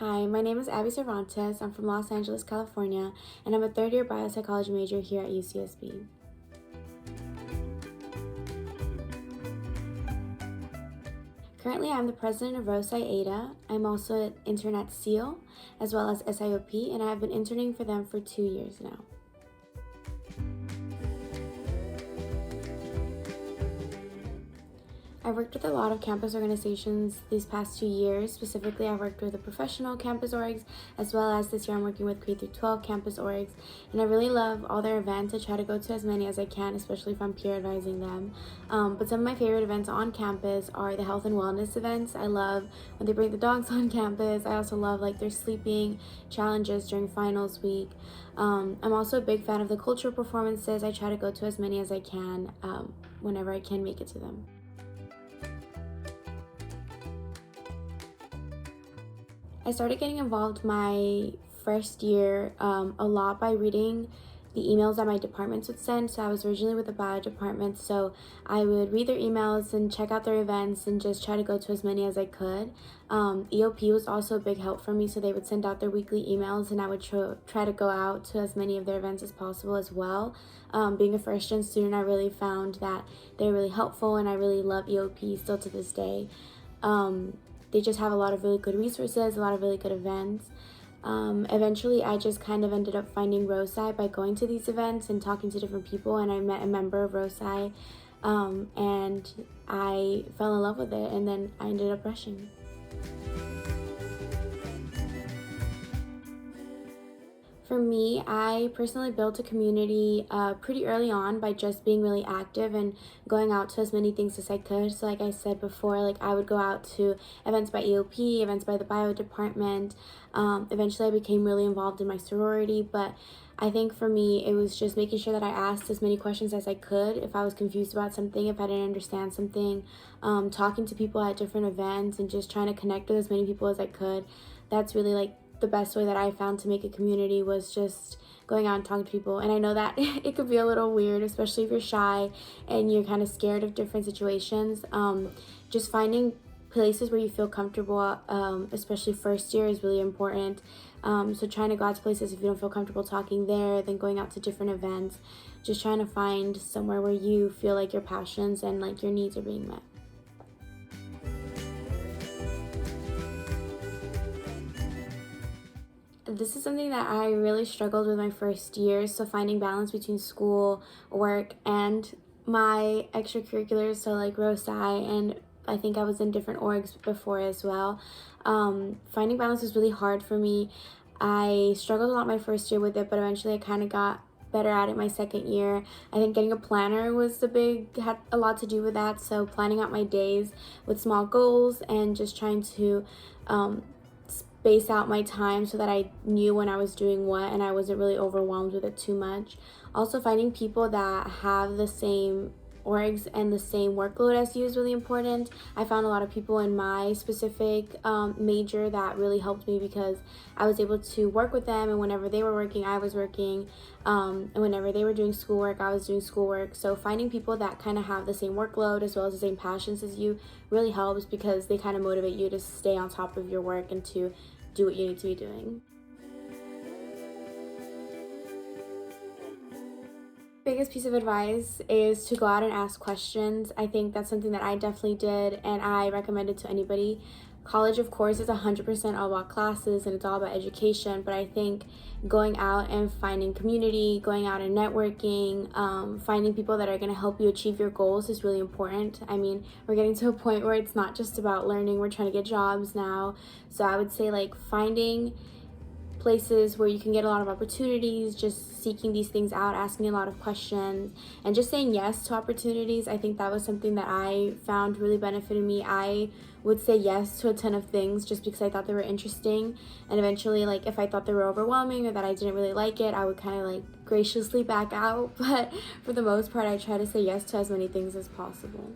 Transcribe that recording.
Hi, my name is Abbie Cervantes. I'm from Los Angeles, California, and I'm a third-year biopsychology major here at UCSB. Currently, I'm the president of Rho Psi Eta. I'm also an intern at SIOP, as well as SIOP, and I've been interning for them for 2 years now. I've worked with a lot of campus organizations these past 2 years. Specifically, I've worked with the professional campus orgs, as well as this year I'm working with K-12 campus orgs. And I really love all their events. I try to go to as many as I can, especially if I'm peer advising them. But some of my favorite events on campus are the health and wellness events. I love when they bring the dogs on campus. I also love their sleeping challenges during finals week. I'm also a big fan of the cultural performances. I try to go to as many as I can whenever I can make it to them. I started getting involved my first year a lot by reading the emails that my departments would send. So I was originally with the bio department, so I would read their emails and check out their events and just try to go to as many as I could. EOP was also a big help for me, so they would send out their weekly emails and I would try to go out to as many of their events as possible as well. Being a first-gen student, I really found that they're really helpful, and I really love EOP still to this day. They just have a lot of really good resources, a lot of really good events. Eventually, I just kind of ended up finding Rho Psi by going to these events and talking to different people, and I met a member of Rho Psi, and I fell in love with it, and then I ended up rushing. For me, I personally built a community pretty early on by just being really active and going out to as many things as I could. So like I said before, I would go out to events by EOP, events by the bio department. Eventually I became really involved in my sorority, but I think for me, it was just making sure that I asked as many questions as I could if I was confused about something, if I didn't understand something, talking to people at different events and just trying to connect with as many people as I could. That's really the best way that I found to make a community, was just going out and talking to people. And I know that it could be a little weird, especially if you're shy and you're kind of scared of different situations. Just finding places where you feel comfortable, especially first year, is really important. So trying to go out to places if you don't feel comfortable talking there, then going out to different events, just trying to find somewhere where you feel like your passions and your needs are being met. This is something that I really struggled with my first year, so finding balance between school, work, and my extracurriculars, so Rho Psi, and I think I was in different orgs before as well. Finding balance was really hard for me. I struggled a lot my first year with it, but eventually I kind of got better at it my second year. I think getting a planner had a lot to do with that, so planning out my days with small goals and just trying to space out my time so that I knew when I was doing what and I wasn't really overwhelmed with it too much. Also, finding people that have the same orgs and the same workload as you is really important. I found a lot of people in my specific major that really helped me, because I was able to work with them, and whenever they were working, I was working, and whenever they were doing schoolwork, I was doing schoolwork. So finding people that kind of have the same workload as well as the same passions as you really helps, because they kind of motivate you to stay on top of your work and to do what you need to be doing. Biggest piece of advice is to go out and ask questions. I think that's something that I definitely did, and I recommend it to anybody. College, of course, is 100% all about classes and it's all about education, but I think going out and finding community, going out and networking, finding people that are going to help you achieve your goals is really important. I mean, we're getting to a point where it's not just about learning, we're trying to get jobs now. So I would say finding places where you can get a lot of opportunities, just seeking these things out, asking a lot of questions, and just saying yes to opportunities. I think that was something that I found really benefited me. I would say yes to a ton of things just because I thought they were interesting, and eventually if I thought they were overwhelming or that I didn't really like it, I would kind of graciously back out. But for the most part, I try to say yes to as many things as possible.